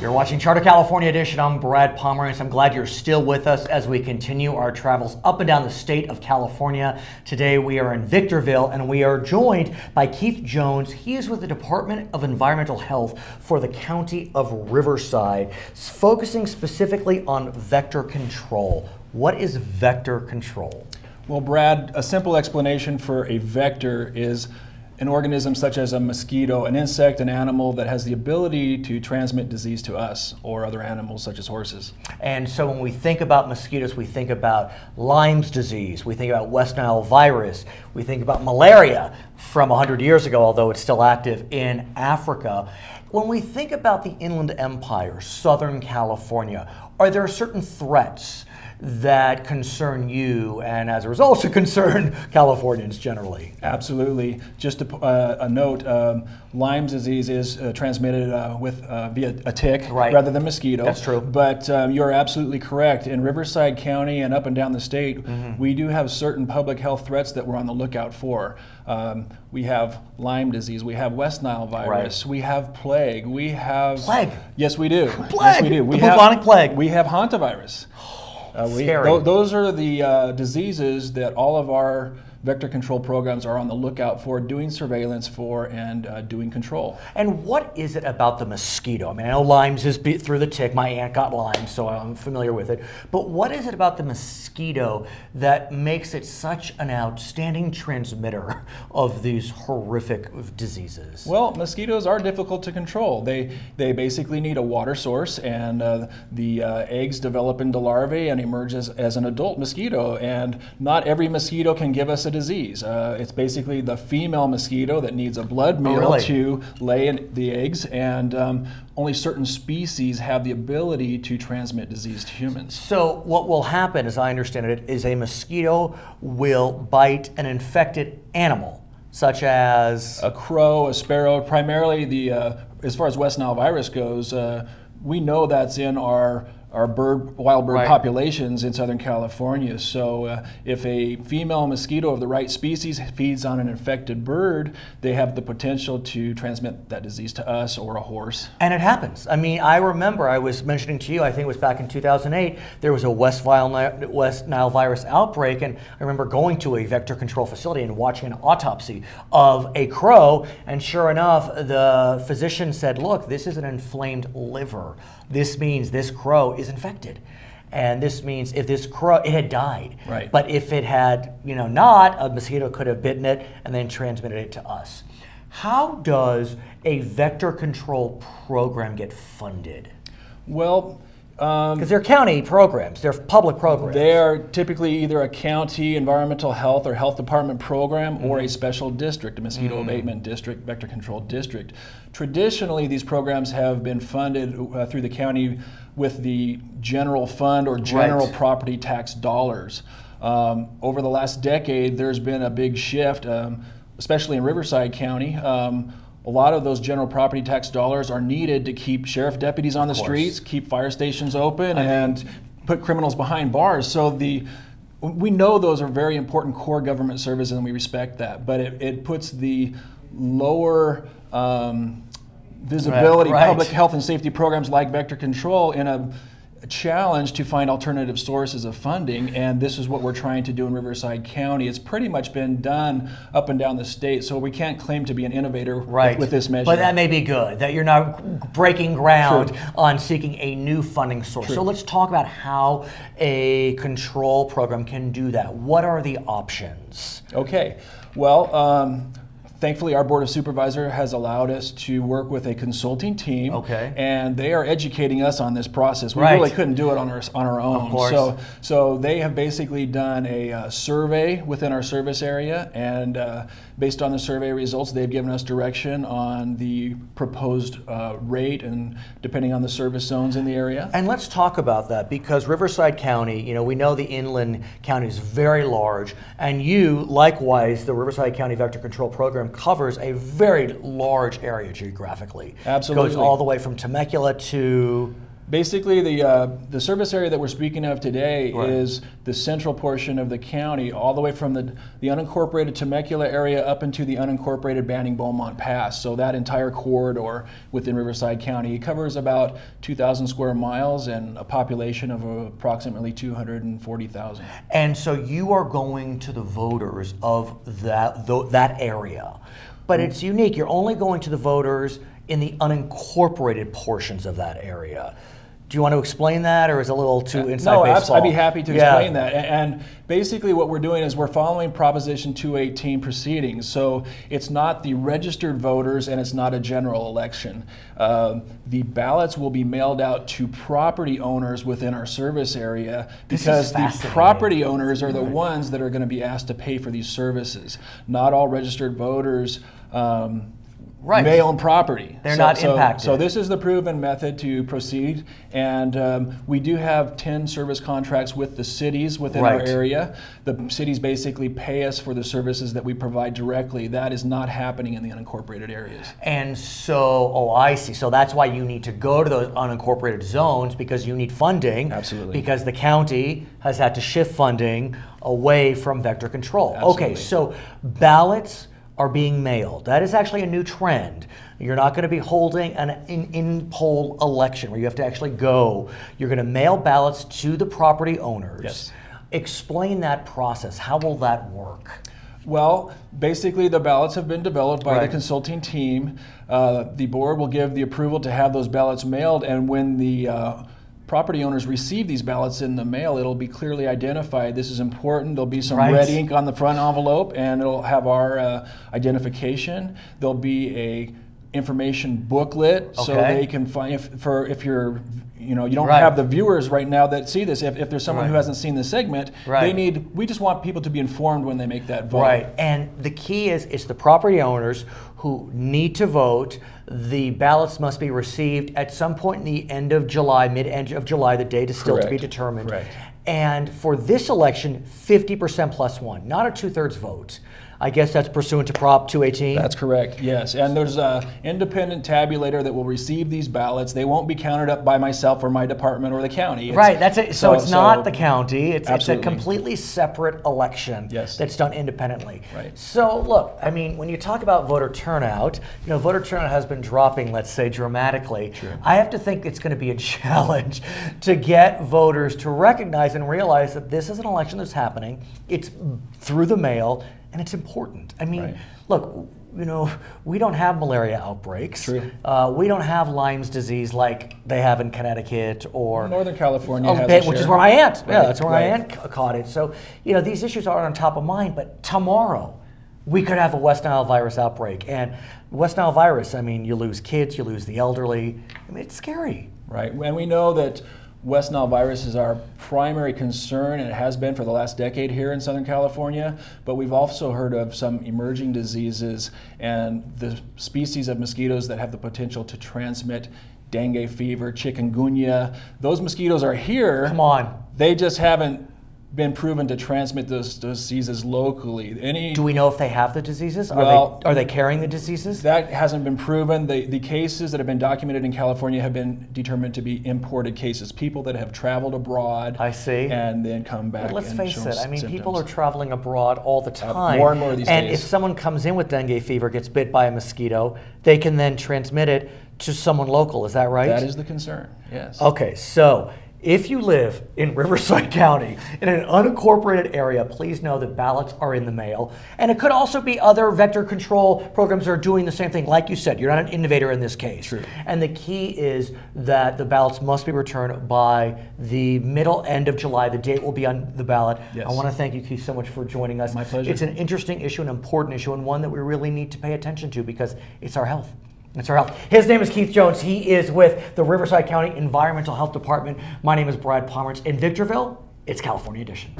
You're watching Charter California Edition. I'm Brad Pomerantz. I'm glad you're still with us as we continue our travels up and down the state of California. Today we are in Victorville and we are joined by Keith Jones. He is with the Department of Environmental Health for the County of Riverside, focusing specifically on vector control. What is vector control? Well, Brad, a simple explanation for a vector is an organism such as a mosquito, an insect, an animal that has the ability to transmit disease to us or other animals such as horses. And so when we think about mosquitoes, we think about Lyme's disease, we think about West Nile virus, we think about malaria from 100 years ago, although it's still active in Africa. When we think about the Inland Empire, Southern California, are there certain threats that concern you and as a result should concern Californians generally? Absolutely. Just a note, Lyme's disease is transmitted via a tick rather than mosquito. That's true. But you're absolutely correct. In Riverside County and up and down the state, we do have certain public health threats that we're on the lookout for. We have Lyme disease, we have West Nile virus, we have plague, we have... Plague? Yes, we do. Plague? Yes, we do. The bubonic plague? We have hantavirus. Those are the diseases that all of our vector control programs are on the lookout for, doing surveillance for, and doing control. And what is it about the mosquito? I mean, I know Lyme's is through the tick. My aunt got Lyme, so I'm familiar with it. But what is it about the mosquito that makes it such an outstanding transmitter of these horrific diseases? Well, mosquitoes are difficult to control. They basically need a water source, and the eggs develop into larvae and emerge as an adult mosquito. And not every mosquito can give us a disease. It's basically the female mosquito that needs a blood meal to lay the eggs, and only certain species have the ability to transmit disease to humans. So what will happen, as I understand it, is a mosquito will bite an infected animal, such as a crow, a sparrow. Primarily, as far as West Nile virus goes, we know that's in our wild bird populations in Southern California. So if a female mosquito of the right species feeds on an infected bird, they have the potential to transmit that disease to us or a horse. And it happens. I mean, I remember I was mentioning to you, I think it was back in 2008, there was a West Nile virus outbreak, and I remember going to a vector control facility and watching an autopsy of a crow, and sure enough, the physician said, look, this is an inflamed liver. This means this crow is infected. And this means if this crow, it had died. Right. But if it had, not, a mosquito could have bitten it and then transmitted it to us. How does a vector control program get funded? Well, because they're county programs, they're public programs. They are typically either a county environmental health or health department program or a special district, a mosquito abatement district, vector control district. Traditionally, these programs have been funded through the county with the general fund or general property tax dollars. Over the last decade, there's been a big shift, especially in Riverside County. A lot of those general property tax dollars are needed to keep sheriff deputies on the streets, keep fire stations open, and put criminals behind bars. So we know those are very important core government services, and we respect that. But it puts the lower visibility public health and safety programs like vector control in a challenge to find alternative sources of funding, and this is what we're trying to do in Riverside County. It's pretty much been done up and down the state, so we can't claim to be an innovator with this measure. But that may be good, that you're not breaking ground on seeking a new funding source. So let's talk about how a control program can do that. What are the options? Okay, well, thankfully, our Board of Supervisors has allowed us to work with a consulting team, and they are educating us on this process. We really couldn't do it on our own. Of course. So they have basically done a survey within our service area, and based on the survey results, they've given us direction on the proposed rate and depending on the service zones in the area. And let's talk about that, because Riverside County, we know the inland county is very large, and you, likewise, the Riverside County Vector Control Program covers a very large area geographically. Absolutely. It goes all the way from Temecula to Basically, the service area that we're speaking of today Right. is the central portion of the county, all the way from the unincorporated Temecula area up into the unincorporated Banning-Beaumont Pass. So that entire corridor within Riverside County, it covers about 2,000 square miles and a population of approximately 240,000. And so you are going to the voters of that area. But it's unique. You're only going to the voters in the unincorporated portions of that area. Do you want to explain that, or is it a little too inside baseball? No, I'd be happy to explain that. And basically what we're doing is we're following Proposition 218 proceedings. So it's not the registered voters and it's not a general election. The ballots will be mailed out to property owners within our service area because the property owners are the ones that are going to be asked to pay for these services. Not all registered voters Right. may own property. They're not impacted. So this is the proven method to proceed, and we do have 10 service contracts with the cities within our area. The cities basically pay us for the services that we provide directly. That is not happening in the unincorporated areas. And so, oh, I see. So that's why you need to go to those unincorporated zones, because you need funding. Absolutely. Because the county has had to shift funding away from vector control. Absolutely. Okay, so ballots are being mailed. That is actually a new trend. You're not going to be holding an in-poll election where you have to actually go. You're going to mail ballots to the property owners. Yes. Explain that process. How will that work? Well, basically the ballots have been developed by the consulting team. The board will give the approval to have those ballots mailed, and when the property owners receive these ballots in the mail, it'll be clearly identified. This is important. There'll be some red ink on the front envelope, and it'll have our identification. There'll be a information booklet, so they can find if you're you don't have the viewers right now that see this. If there's someone who hasn't seen the segment, we just want people to be informed when they make that vote. Right, and the key is it's the property owners who need to vote. The ballots must be received at some point in the end of July, mid-end of July. The date is still to be determined. Correct. And for this election, 50% plus one, not a 2/3 vote. I guess that's pursuant to Prop 218? That's correct, yes. And there's an independent tabulator that will receive these ballots. They won't be counted up by myself or my department or the county. Right, that's it. So it's not the county. It's a absolutely. completely separate election that's done independently. Right. So look, I mean, when you talk about voter turnout, voter turnout has been dropping, let's say, dramatically. Sure. I have to think it's going to be a challenge to get voters to recognize and realize that this is an election that's happening. It's through the mail. And it's important. I mean, look, we don't have malaria outbreaks. True. We don't have Lyme's disease like they have in Connecticut or Northern California, which is where my aunt. Yeah, that's where my aunt caught it. So these issues aren't on top of mind. But tomorrow, we could have a West Nile virus outbreak, and West Nile virus. I mean, you lose kids, you lose the elderly. I mean, it's scary. Right, and we know that West Nile virus is our primary concern, and it has been for the last decade here in Southern California, but we've also heard of some emerging diseases and the species of mosquitoes that have the potential to transmit dengue fever, chikungunya. Those mosquitoes are here. Come on. They just haven't been proven to transmit those diseases locally. Do we know if they have the diseases? Are they carrying the diseases? That hasn't been proven. The cases that have been documented in California have been determined to be imported cases. People that have traveled abroad. I see. And then come back. But let's face it. I mean, symptoms. people are traveling abroad all the time. More and more these days. And if someone comes in with dengue fever, gets bit by a mosquito, they can then transmit it to someone local. Is that right? That is the concern. Yes. Okay, so if you live in Riverside County, in an unincorporated area, please know that ballots are in the mail. And it could also be other vector control programs that are doing the same thing. Like you said, you're not an innovator in this case. True. And the key is that the ballots must be returned by the end of July. The date will be on the ballot. Yes. I want to thank you, Keith, so much for joining us. My pleasure. It's an interesting issue, an important issue, and one that we really need to pay attention to because it's our health. It's our health. His name is Keith Jones. He is with the Riverside County Environmental Health Department. My name is Brad Pomerantz. In Victorville, it's California Edition.